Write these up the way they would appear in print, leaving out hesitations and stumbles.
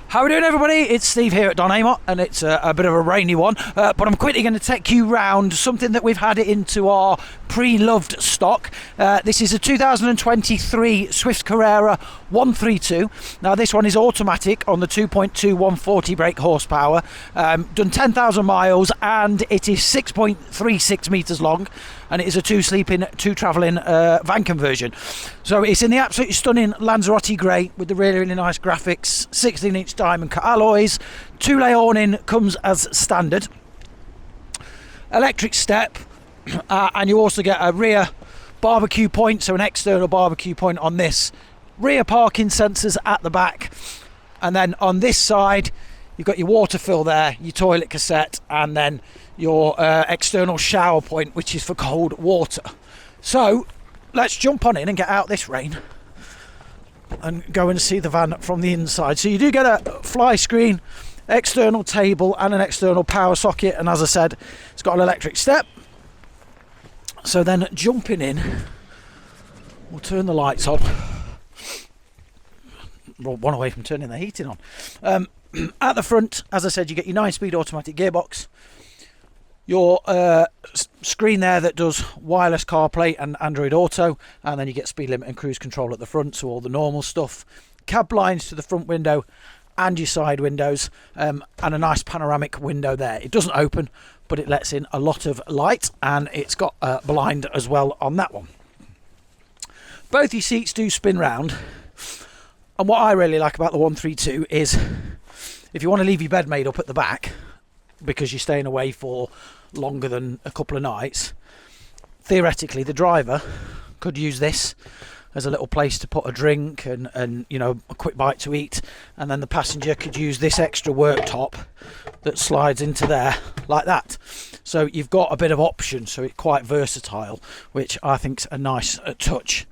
How are we doing, everybody? It's Steve here at Don Amott, and it's a bit of a rainy one, but I'm quickly going to take you round something that we've had into our pre-loved stock. This is a 2023 Swift Carrera 132. Now this one is automatic on the 2.2 140 brake horsepower, done 10,000 miles, and it is 6.36 metres long, and it is a two-sleeping, two-travelling van conversion. So it's in the absolutely stunning Lanzarote grey with the really, really nice graphics, 16-inch diamond cut alloys, two-lay awning comes as standard, electric step, and you also get a rear barbecue point, so an external barbecue point on this, rear parking sensors at the back, and then on this side you've got your water fill there, your toilet cassette, and then your external shower point, which is for cold water. So let's jump on in and get out this rain and go and see the van from the inside. So you do get a fly screen, external table, and an external power socket, and as I said, it's got an electric step. So then jumping in, we'll turn the lights on. One away from turning the heating on. At the front, as I said, you get your 9-speed automatic gearbox, your screen there that does wireless CarPlay and Android Auto, and then you get speed limit and cruise control at the front, so all the normal stuff. Cab blinds to the front window and your side windows, and a nice panoramic window there. It doesn't open, but it lets in a lot of light, and it's got a blind as well on that one. Both your seats do spin round, and what I really like about the 132 is if you want to leave your bed made up at the back because you're staying away for longer than a couple of nights, theoretically the driver could use this as a little place to put a drink and you know, a quick bite to eat, and then the passenger could use this extra worktop that slides into there like that. So you've got a bit of option, so it's quite versatile, which I think's a nice touch.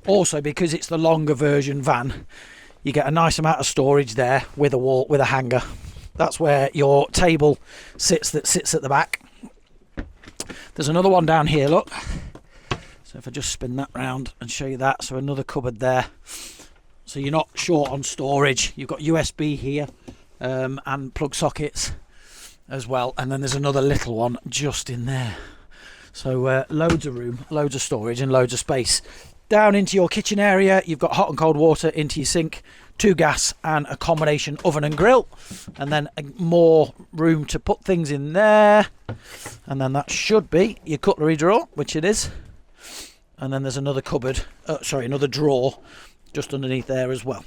Also, because it's the longer version van, you get a nice amount of storage there with a wall, with a hanger. That's where your table sits, that sits at the back. There's another one down here, look. So if I just spin that round and show you that, so another cupboard there. So you're not short on storage. You've got USB here, and plug sockets as well. And then there's another little one just in there. So loads of room, loads of storage, and loads of space. Down into your kitchen area, you've got hot and cold water into your sink, 2 gas and a combination oven and grill, and then more room to put things in there. And then that should be your cutlery drawer, which it is. And then there's another cupboard, another drawer just underneath there as well.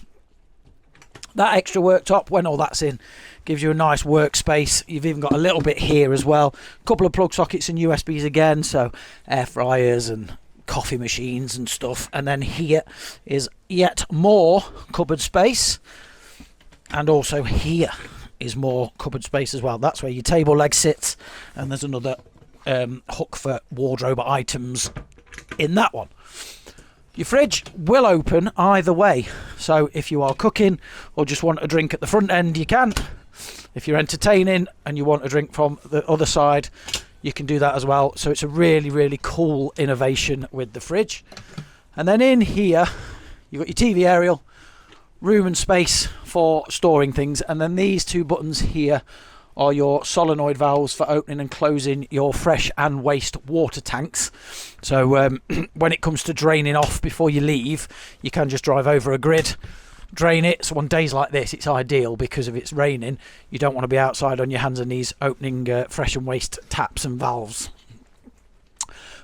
That extra worktop, when all that's in, gives you a nice workspace. You've even got a little bit here as well. A couple of plug sockets and USBs again, so air fryers and coffee machines and stuff. And then here is yet more cupboard space, and also here is more cupboard space as well. That's where your table leg sits, and there's another hook for wardrobe items in that one. Your fridge will open either way, so if you are cooking or just want a drink at the front end, you can. If you're entertaining and you want a drink from the other side, you can do that as well. So it's a really, really cool innovation with the fridge. And then in here you've got your TV aerial, room and space for storing things, and then these 2 buttons here are your solenoid valves for opening and closing your fresh and waste water tanks. So when it comes to draining off before you leave, you can just drive over a grid, drain it. So on days like this, it's ideal because if it's raining, you don't want to be outside on your hands and knees opening fresh and waste taps and valves.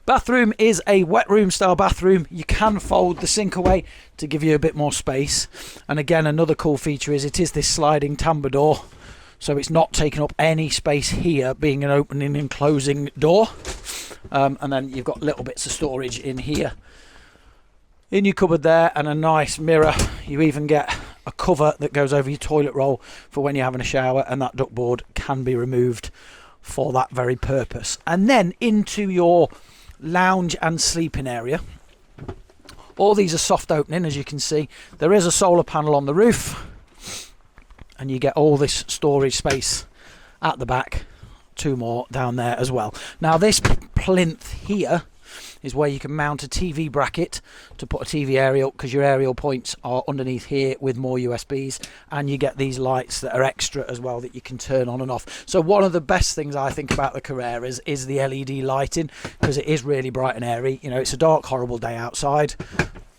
Bathroom is a wet room style bathroom. You can fold the sink away to give you a bit more space. And again, another cool feature is it is this sliding tambour door. So it's not taking up any space here, being an opening and closing door. And then you've got little bits of storage in here, in your cupboard there, and a nice mirror. You even get a cover that goes over your toilet roll for when you're having a shower, and that duckboard can be removed for that very purpose. And then into your lounge and sleeping area. All these are soft opening, as you can see. There is a solar panel on the roof, and you get all this storage space at the back, 2 more down there as well. Now this plinth here is where you can mount a TV bracket to put a TV aerial, because your aerial points are underneath here with more USBs, and you get these lights that are extra as well that you can turn on and off. So one of the best things I think about the Carreras is the LED lighting, because it is really bright and airy. You know, it's a dark, horrible day outside,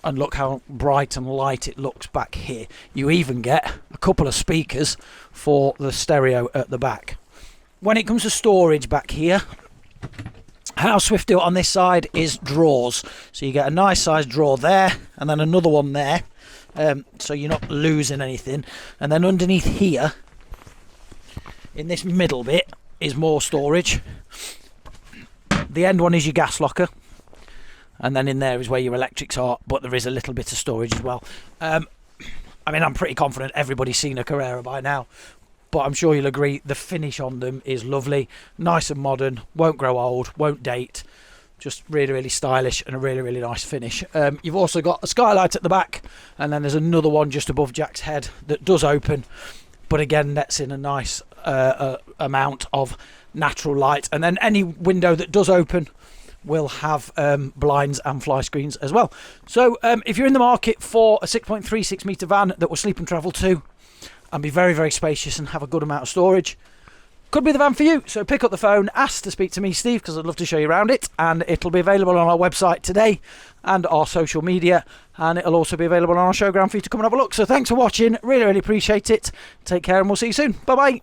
and look how bright and light it looks back here. You even get a couple of speakers for the stereo at the back. When it comes to storage back here, how Swift do it on this side is drawers. So you get a nice sized drawer there, and then another one there, so you're not losing anything. And then underneath here, in this middle bit, is more storage. The end one is your gas locker, and then in there is where your electrics are, but there is a little bit of storage as well. I mean, I'm pretty confident everybody's seen a Carrera by now, but I'm sure you'll agree the finish on them is lovely, nice and modern, won't grow old, won't date, just really, really stylish and a really, really nice finish. You've also got a skylight at the back, and then there's another one just above Jack's head that does open, but again lets in a nice amount of natural light. And then any window that does open will have blinds and fly screens as well. So if you're in the market for a 6.36 metre van that will sleep and travel to and be very, very spacious and have a good amount of storage, could be the van for you. So pick up the phone, ask to speak to me, Steve, because I'd love to show you around it, and it'll be available on our website today and our social media, and it'll also be available on our showground for you to come and have a look. So thanks for watching, really, really appreciate it. Take care, and we'll see you soon. Bye bye.